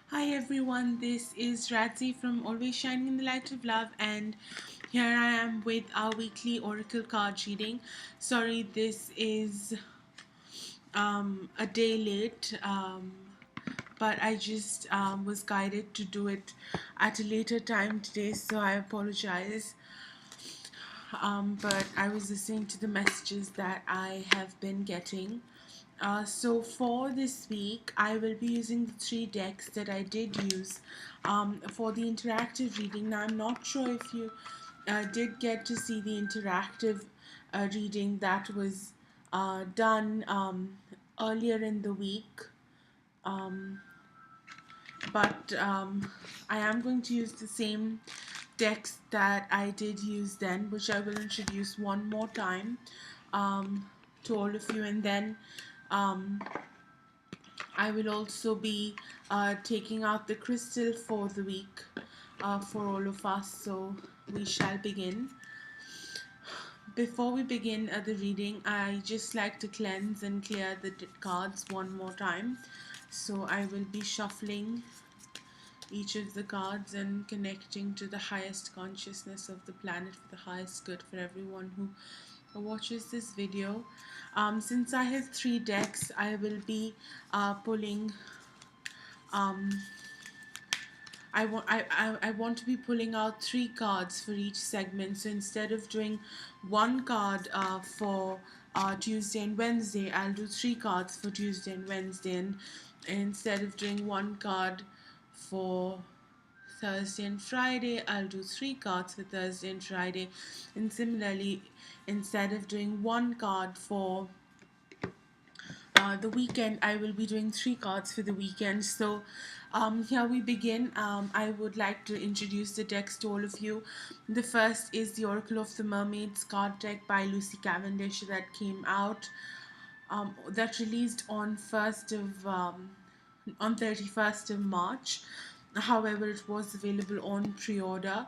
Hi everyone, this is Radzy from Always Shining in the Light of Love, and here I am with our weekly Oracle card reading. Sorry, this is a day late, but I just was guided to do it at a later time today, so I apologize. But I was listening to the messages that I have been getting. So for this week, I will be using the three decks that I did use for the interactive reading. Now, I'm not sure if you did get to see the interactive reading that was done earlier in the week. Um, but I am going to use the same decks that I did use then, which I will introduce one more time to all of you, and then um, I will also be taking out the crystal for the week for all of us. So we shall begin. Before we begin the reading, I just like to cleanse and clear the cards one more time. So I will be shuffling each of the cards and connecting to the highest consciousness of the planet for the highest good for everyone who watches this video. Since I have three decks, I will be pulling um, I want to be pulling out three cards for each segment. So instead of doing one card for Tuesday and Wednesday, I'll do three cards for Tuesday and Wednesday. And instead of doing one card for Thursday and Friday, I'll do three cards for Thursday and Friday. And similarly, instead of doing one card for the weekend, I will be doing three cards for the weekend. So here we begin. I would like to introduce the decks to all of you. The first is the Oracle of the Mermaids card deck by Lucy Cavendish that came out, that released on 31st of March. However, it was available on pre-order.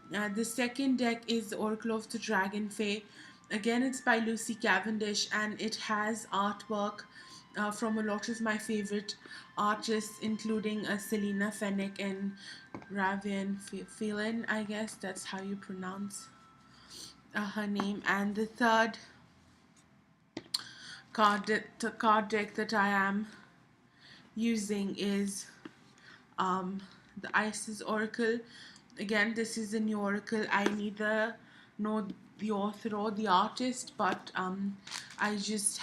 The second deck is the Oracle of the Dragon Fae. Again, it's by Lucy Cavendish, and it has artwork from a lot of my favorite artists, including Selena Fennick and Ravian Phelan. I guess that's how you pronounce her name. And the third card deck that I am using is the Isis Oracle. Again, this is a new oracle. I neither know the author or the artist, but I just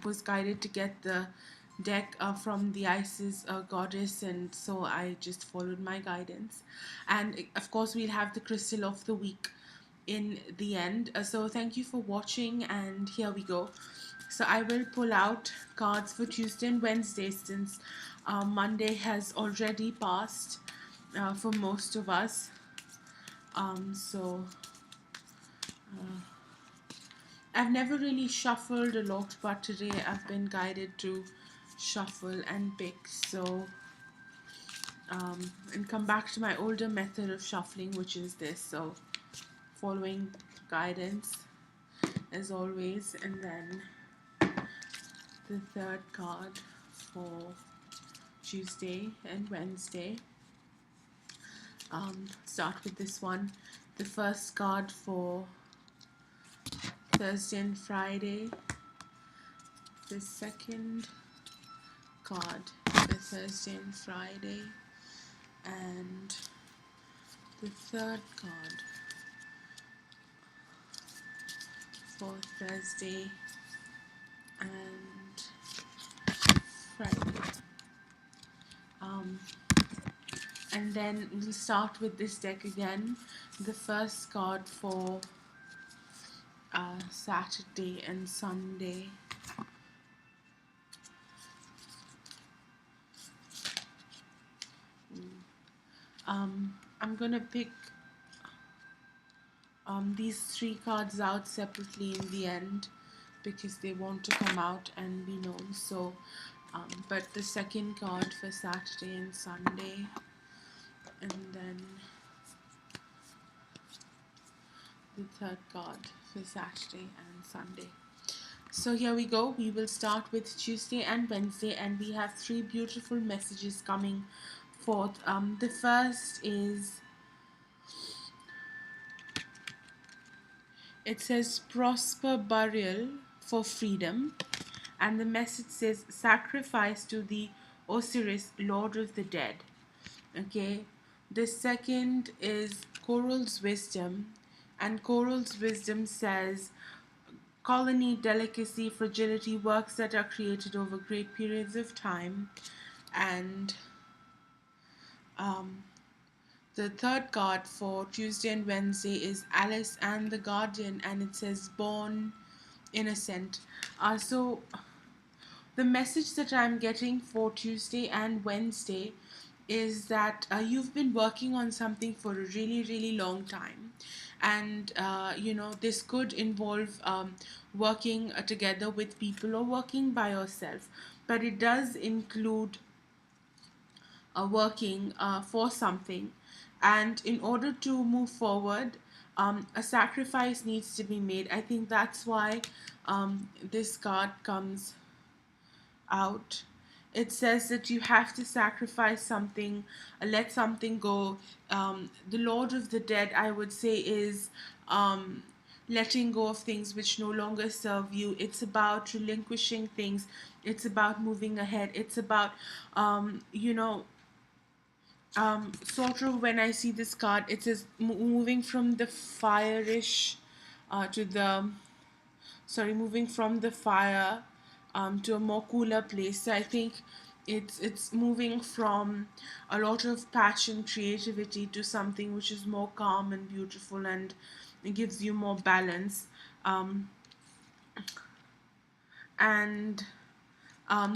was guided to get the deck from the Isis goddess, and so I just followed my guidance. And of course, we'll have the crystal of the week in the end. So thank you for watching, and here we go. So I will pull out cards for Tuesday and Wednesday, since Monday has already passed for most of us. So I've never really shuffled a lot, but today I've been guided to shuffle and pick. So and come back to my older method of shuffling, which is this. So following guidance as always, and then the third card for Tuesday and Wednesday. Start with this one. The first card for Thursday and Friday. The second card for Thursday and Friday. And the third card for Thursday and Friday. And then we'll start with this deck again. The first card for Saturday and Sunday. I'm gonna pick these three cards out separately in the end because they want to come out and be known. So, but the second card for Saturday and Sunday, and then the third card for Saturday and Sunday. So here we go. We will start with Tuesday and Wednesday, and we have three beautiful messages coming forth. The first is, it says prosper burial for freedom, and the message says sacrifice to the Osiris, Lord of the Dead. Okay, the second is Coral's wisdom, and Coral's wisdom says colony, delicacy, fragility, works that are created over great periods of time. And um, the third card for Tuesday and Wednesday is Alice and the Guardian, and it says born innocent. So the message that I'm getting for Tuesday and Wednesday is that you've been working on something for a really, really long time. And, this could involve working together with people or working by yourself. But it does include working for something. And in order to move forward, a sacrifice needs to be made. I think that's why this card comes out. It says that you have to sacrifice something, let something go. The Lord of the Dead, I would say, is letting go of things which no longer serve you. It's about relinquishing things. It's about moving ahead. It's about, sort of when I see this card, it says moving from the fire-ish to the moving from the fire to a more cooler place. So I think it's moving from a lot of passion, creativity to something which is more calm and beautiful, and it gives you more balance. And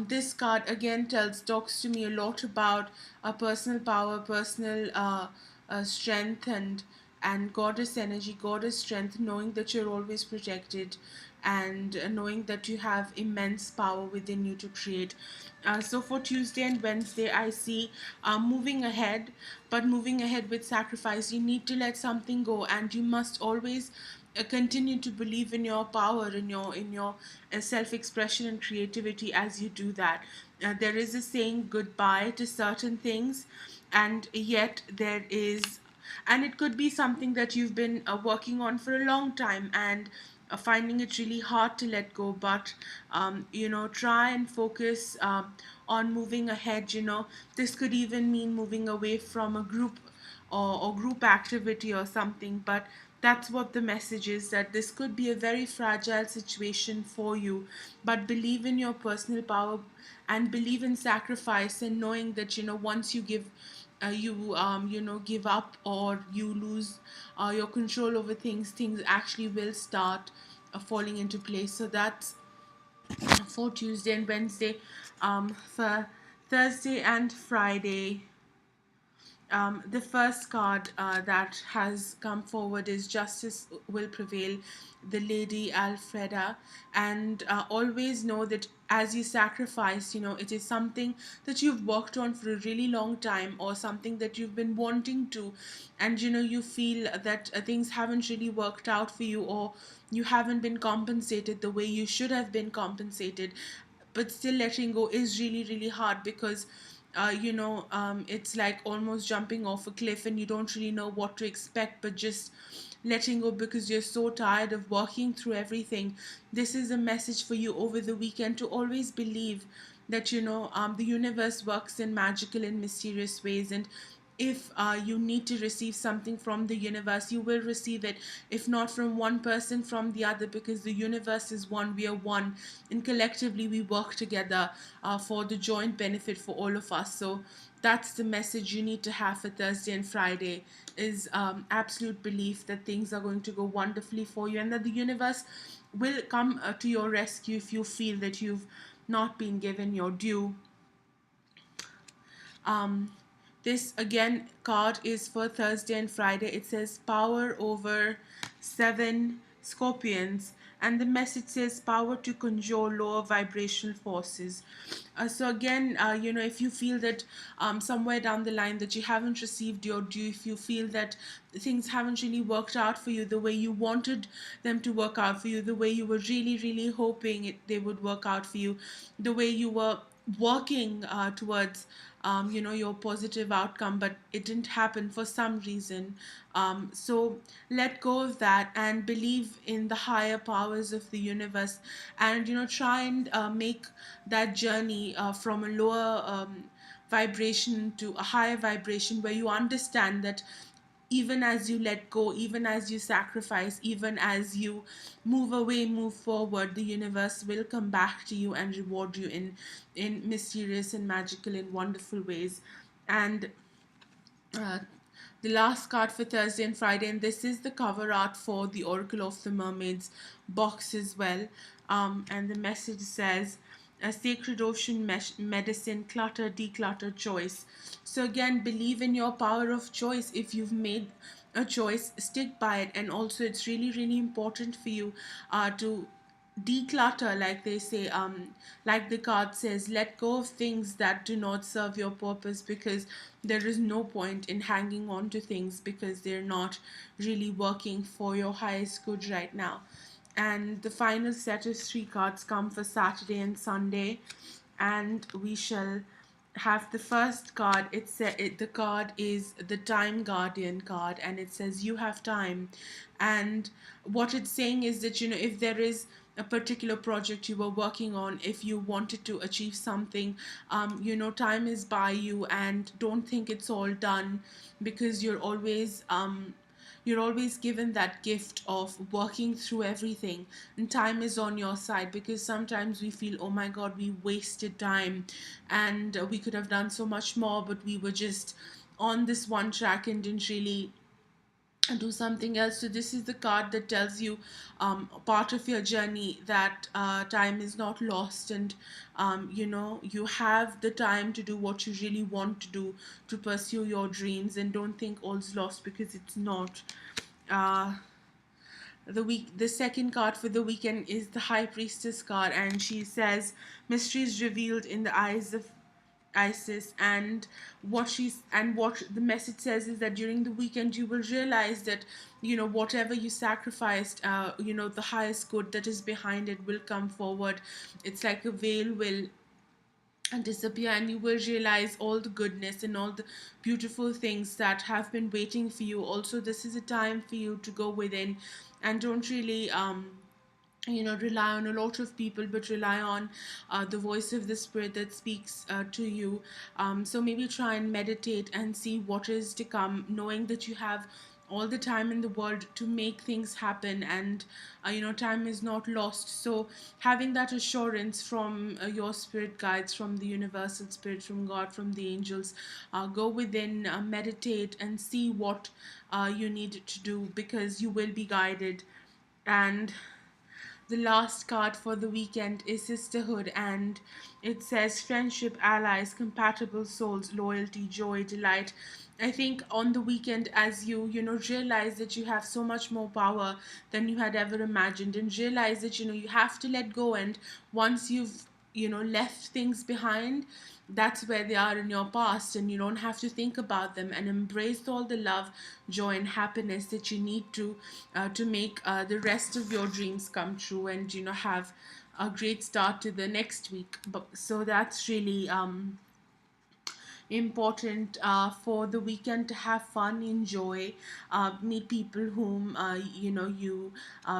this card again talks to me a lot about personal power, personal strength, and goddess energy, goddess strength, knowing that you're always protected, and knowing that you have immense power within you to create. So for Tuesday and Wednesday, I see moving ahead, but moving ahead with sacrifice. You need to let something go, and you must always continue to believe in your power, in your self-expression and creativity as you do that. There is a saying goodbye to certain things, and yet there is, and it could be something that you've been working on for a long time, and finding it really hard to let go. But try and focus on moving ahead. This could even mean moving away from a group, or group activity or something. But that's what the message is, that this could be a very fragile situation for you, but believe in your personal power, and believe in sacrifice, and knowing that once you give give up, or you lose your control over things actually will start falling into place. So that's for Tuesday and Wednesday. For Thursday and Friday, the first card that has come forward is Justice Will Prevail, the Lady Alfreda. And always know that as you sacrifice, it is something that you've worked on for a really long time, or something that you've been wanting to, and you feel that things haven't really worked out for you, or you haven't been compensated the way you should have been compensated. But still letting go is really, really hard, because it's like almost jumping off a cliff, and you don't really know what to expect, but just letting go because you're so tired of working through everything. This is a message for you over the weekend, to always believe that the universe works in magical and mysterious ways, and if you need to receive something from the universe, you will receive it. If not from one person, from the other, because the universe is one, we are one, and collectively we work together for the joint benefit for all of us. So that's the message you need to have for Thursday and Friday, is absolute belief that things are going to go wonderfully for you, and that the universe will come to your rescue if you feel that you've not been given your due. um, this again card is for Thursday and Friday. It says power over 7 scorpions, and the message says power to conjure lower vibrational forces. So again, if you feel that somewhere down the line that you haven't received your due, if you feel that things haven't really worked out for you the way you wanted them to work out for you, the way you were really, really hoping they would work out for you, the way you were working towards your positive outcome, but it didn't happen for some reason. So let go of that and believe in the higher powers of the universe, and try and make that journey from a lower vibration to a higher vibration, where you understand that even as you let go, even as you sacrifice, even as you move away, move forward, the universe will come back to you and reward you in mysterious and magical and wonderful ways. And uh, the last card for Thursday and Friday, and this is the cover art for the Oracle of the Mermaids box as well. And the message says, a sacred ocean medicine, clutter, declutter, choice. So, again, believe in your power of choice. If you've made a choice, stick by it. And also, it's really, really important for you to declutter, like they say, like the card says, let go of things that do not serve your purpose, because there is no point in hanging on to things because they're not really working for your highest good right now. And the final set of three cards come for Saturday and Sunday, and we shall have the first card. The card is the Time Guardian card, and it says you have time. And what it's saying is that if there is a particular project you were working on, if you wanted to achieve something, time is by you, and don't think it's all done, because you're always given that gift of working through everything, and time is on your side, because sometimes we feel, oh my god, we wasted time, and we could have done so much more, but we were just on this one track and didn't really do something else. So this is the card that tells you, part of your journey, that time is not lost, and you have the time to do what you really want to do, to pursue your dreams, and don't think all's lost, because it's not. uh, the second card for the weekend is the High Priestess card, and she says mysteries revealed in the eyes of Isis. And what the message says is that during the weekend you will realize that whatever you sacrificed, the highest good that is behind it will come forward. It's like a veil will disappear, and you will realize all the goodness and all the beautiful things that have been waiting for you. Also, this is a time for you to go within, and don't really rely on a lot of people, but rely on the voice of the spirit that speaks to you. So maybe try and meditate and see what is to come, knowing that you have all the time in the world to make things happen, and time is not lost. So having that assurance from your spirit guides, from the universal spirit, from God, from the angels, go within, meditate, and see what you need to do, because you will be guided. And the last card for the weekend is Sisterhood, and it says friendship, allies, compatible souls, loyalty, joy, delight. I think on the weekend, as you realize that you have so much more power than you had ever imagined, and realize that you have to let go, and once you've left things behind, that's where they are in your past, and you don't have to think about them, and embrace all the love, joy, and happiness that you need to make the rest of your dreams come true, and have a great start to the next week. But so that's really important for the weekend, to have fun, enjoy, meet people whom you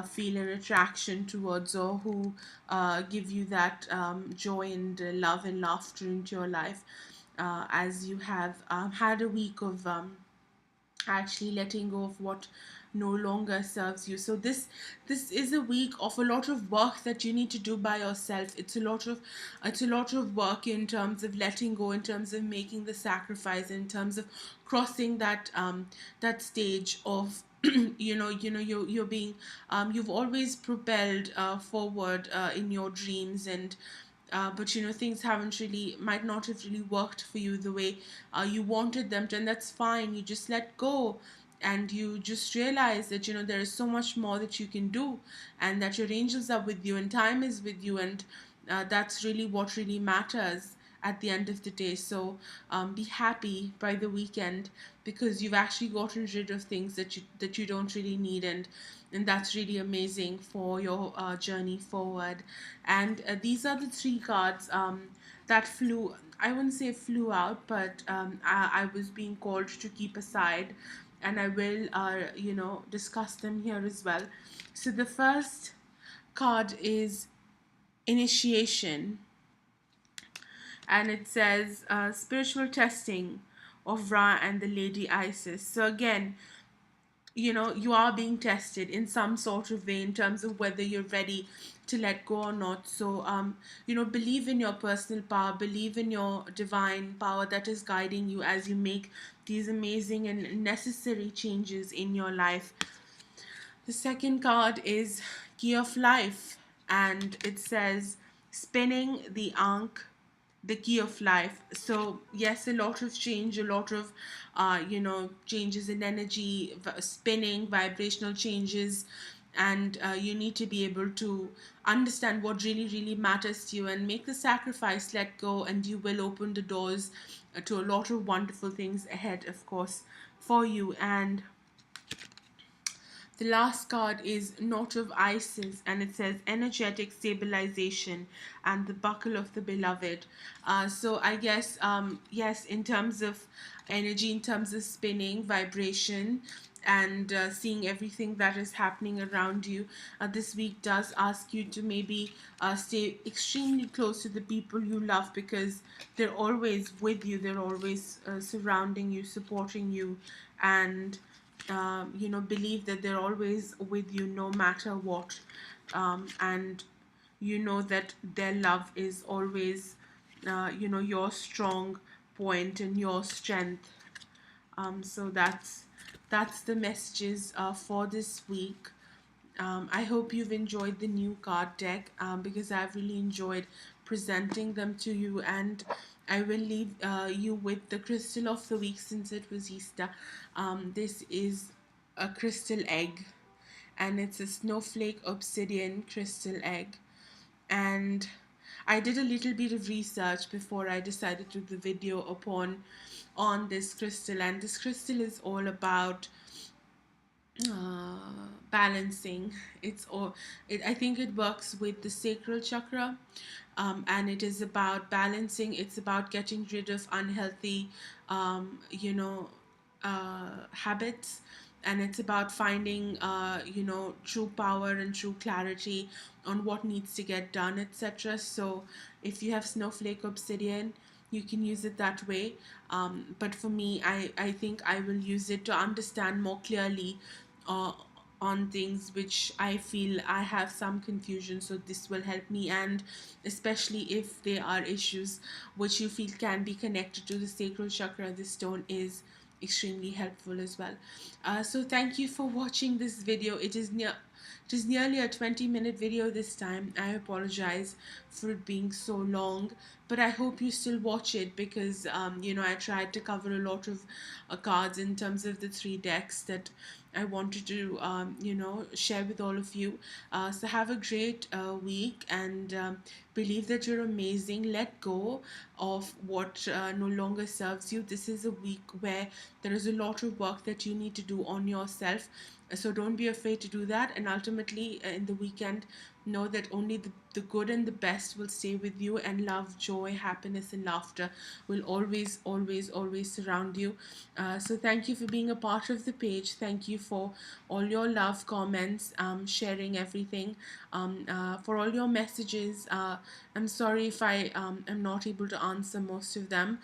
feel an attraction towards, or who give you that joy and love and laughter into your life, as you have had a week of actually letting go of what no longer serves you. So this is a week of a lot of work that you need to do by yourself. It's a lot of work, in terms of letting go, in terms of making the sacrifice, in terms of crossing that stage of you're being you've always propelled forward in your dreams, and but things haven't really might not have really worked for you the way you wanted them to, and that's fine. You just let go, and you just realize that there is so much more that you can do, and that your angels are with you, and time is with you, and that's really what really matters at the end of the day. So be happy by the weekend, because you've actually gotten rid of things that you don't really need, and that's really amazing for your journey forward. And these are the three cards that flew I wouldn't say flew out, but I was being called to keep aside, and I will, discuss them here as well. So the first card is initiation, and it says spiritual testing of Ra and the Lady Isis. So again, you are being tested in some sort of way in terms of whether you're ready to let go or not. So believe in your personal power, believe in your divine power that is guiding you as you make these amazing and necessary changes in your life. The second card is Key of Life, and it says spinning the Ankh, the key of life. So yes, a lot of change, a lot of changes in energy, spinning, vibrational changes, and you need to be able to understand what really really matters to you and make the sacrifice, let go, and you will open the doors to a lot of wonderful things ahead, of course, for you. And the last card is Knot of Isis, and it says energetic stabilization and the buckle of the beloved. So I guess, yes, in terms of energy, in terms of spinning, vibration, and seeing everything that is happening around you, this week does ask you to maybe stay extremely close to the people you love, because they're always with you, they're always surrounding you, supporting you, and believe that they're always with you no matter what. And you know that their love is always, your strong point and your strength. So that's the messages for this week. I hope you've enjoyed the new card deck, because I've really enjoyed presenting them to you. And I will leave you with the crystal of the week since it was Easter. This is a crystal egg, and it's a snowflake obsidian crystal egg. And I did a little bit of research before I decided to do the video upon on this crystal, and this crystal is all about balancing. It's all I think it works with the sacral chakra, and it is about balancing. It's about getting rid of unhealthy habits, and it's about finding true power and true clarity on what needs to get done, etc. So if you have snowflake obsidian, you can use it that way. But for me, I think I will use it to understand more clearly uh, on things which I feel I have some confusion. So this will help me, and especially if there are issues which you feel can be connected to the sacral chakra, this stone is extremely helpful as well. So thank you for watching this video. It is nearly a 20-minute video this time. I apologize for it being so long, but I hope you still watch it, because I tried to cover a lot of cards in terms of the three decks that I wanted to share with all of you. So have a great week, and believe that you're amazing. Let go of what no longer serves you. This is a week where there is a lot of work that you need to do on yourself. So don't be afraid to do that, and ultimately in the weekend, know that only the good and the best will stay with you, and love, joy, happiness, and laughter will always always always surround you. So thank you for being a part of the page. Thank you for all your love, comments, sharing everything, for all your messages. I'm sorry if I am not able to answer most of them,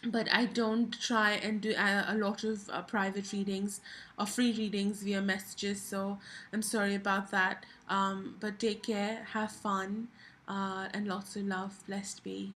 but I don't try and do a lot of private readings or free readings via messages, so I'm sorry about that. But take care, have fun, and lots of love. Blessed be.